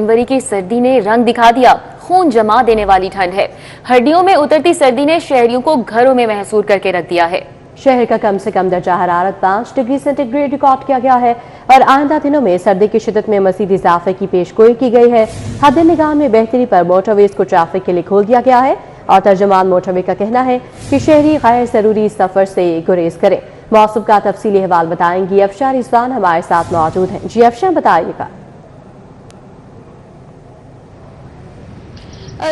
जनवरी की सर्दी ने रंग दिखा दिया। खून जमा देने वाली ठंड है। हड्डियों में उतरती सर्दी ने शहरियों को घरों में महसूर करके रख दिया है। शहर का कम से कम दर्जा हरारत 5 डिग्री सेंटीग्रेड रिकॉर्ड किया गया है और आइंदा दिनों में सर्दी की शिद्दत में मजीद इजाफे की पेशगोई की गई है। हद निगाह में बेहतरी पर मोटरवेज को ट्रैफिक के लिए खोल दिया गया है और तर्जुमान मोटरवे का कहना है कि शहरी गैर जरूरी सफर से गुरेज करें। मौसम का तफसीली हवाल बताएंगी अफशा रिजवान हमारे साथ मौजूद हैं। जी अफशा, बताइएगा।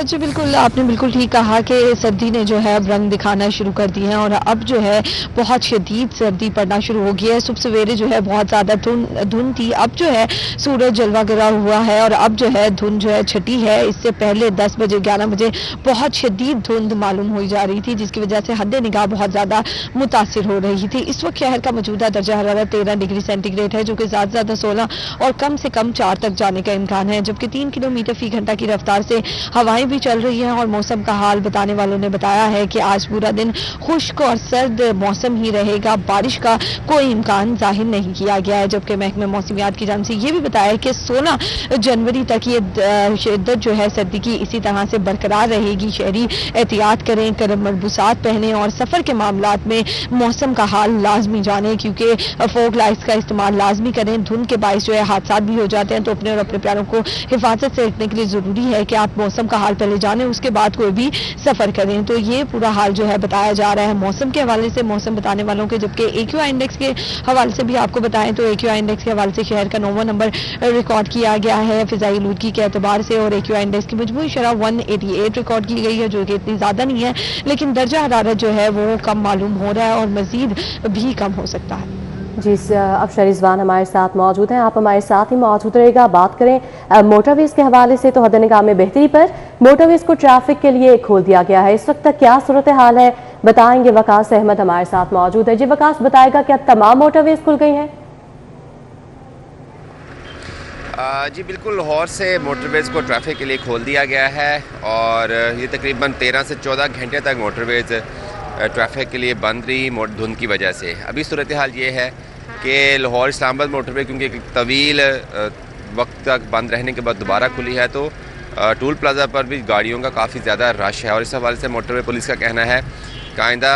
जी बिल्कुल, आपने बिल्कुल ठीक कहा कि सर्दी ने जो है अब रंग दिखाना शुरू कर दिए हैं और अब जो है बहुत शदीद सर्दी पड़ना शुरू हो गई है। सुबह सवेरे जो है बहुत ज़्यादा धुंध थी, अब जो है सूरज जलवा गिरा हुआ है और अब जो है धुंध जो है छटी है। इससे पहले 10 बजे 11 बजे बहुत शदीद धुंध मालूम हो जा रही थी, जिसकी वजह से हद निगाह बहुत ज़्यादा मुतासिर हो रही थी। इस वक्त शहर का मौजूदा दर्जा हरारत 13 डिग्री सेंटीग्रेड है, जो कि ज़्यादा से ज़्यादा 16 और कम से कम 4 तक जाने का इम्कान है, जबकि 3 किलोमीटर फी घंटा की रफ्तार से हवाएं भी चल रही हैं। और मौसम का हाल बताने वालों ने बताया है कि आज पूरा दिन खुश्क और सर्द मौसम ही रहेगा। बारिश का कोई इम्कान जाहिर नहीं किया गया है, जबकि महकमे मौसमियात की जानिब से ये भी बताया है कि 16 जनवरी तक ये शिद्दत जो है सर्दी की इसी तरह से बरकरार रहेगी। शहरी एहतियात करें, गर्म मलबूसात पहने और सफर के मामलात में मौसम का हाल लाजमी जाने, क्योंकि फोक लाइट्स का इस्तेमाल लाजमी करें। धुंध के बाइस जो है हादसा भी हो जाते हैं, तो अपने और अपने प्यारों को हिफाजत से रखने के लिए जरूरी है कि आप मौसम का हाल पहले जाने, उसके बाद कोई भी सफर करें। तो ये पूरा हाल जो है बताया जा रहा है मौसम के हवाले से, मौसम बताने वालों के। जबकि AQI इंडेक्स के हवाले से भी आपको बताएं तो AQI इंडेक्स के हवाले से शहर का 9वां नंबर रिकॉर्ड किया गया है फिजाई आलूदगी के एतबार से, और AQI इंडेक्स की मजमूई शरह 188 रिकॉर्ड की गई है, जो कि इतनी ज्यादा नहीं है, लेकिन दर्जा हरारत जो है वो कम मालूम हो रहा है और मजीद भी कम हो सकता है। जी अफशा रिजवान हमारे साथ मौजूद हैं, आप हमारे साथ ही मौजूद रहेगा। बात करें मोटरवेज के हवाले से, तो हद निगाह में बेहतरी पर मोटरवेज को ट्रैफिक के लिए खोल दिया गया है। इस वक्त तक क्या सूरत हाल है बताएंगे। वकास अहमद हमारे साथ मौजूद है। जी वकास, बताएगा क्या तमाम मोटरवेज खुल गई हैं? जी बिल्कुल, लाहौर से मोटरवेज़ को ट्रैफिक के लिए खोल दिया गया है और ये तकरीबन 13 से 14 घंटे तक मोटरवेज़ ट्रैफिक के लिए बंद रही धुंध की वजह से। अभी सूरत हाल ये है कि लाहौर इस्लामाबाद मोटरवे क्योंकि एक तवील वक्त तक बंद रहने के बाद दोबारा खुली है, तो टूल प्लाजा पर भी गाड़ियों का काफ़ी ज़्यादा रश है और इस हवाले से मोटरवे पुलिस का कहना है कि आइंदा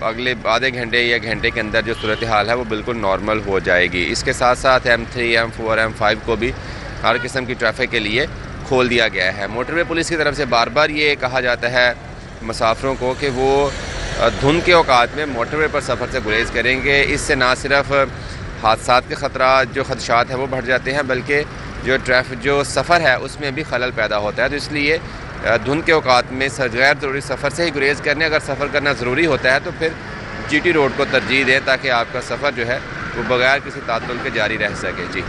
अगले आधे घंटे या घंटे के अंदर जो सूरत हाल है वो बिल्कुल नॉर्मल हो जाएगी। इसके साथ साथ M3, M4, M5 को भी हर किस्म की ट्रैफिक के लिए खोल दिया गया है। मोटरवे पुलिस की तरफ से बार बार ये कहा जाता है मुसाफिरों को कि वो धुंध के औकात में मोटरवे पर सफ़र से गुरेज करेंगे। इससे ना सिर्फ हादसात के ख़तरा जो खदशात हैं वो बढ़ जाते हैं, बल्कि जो सफ़र है उसमें भी खलल पैदा होता है। तो इसलिए धुंध के औकात में गैर ज़रूरी सफ़र से ही गुरेज करने, अगर सफ़र करना ज़रूरी होता है तो फिर GT रोड को तरजीह दें, ताकि आपका सफ़र जो है वो बगैर किसी तात्तुल के जारी रह सके। जी।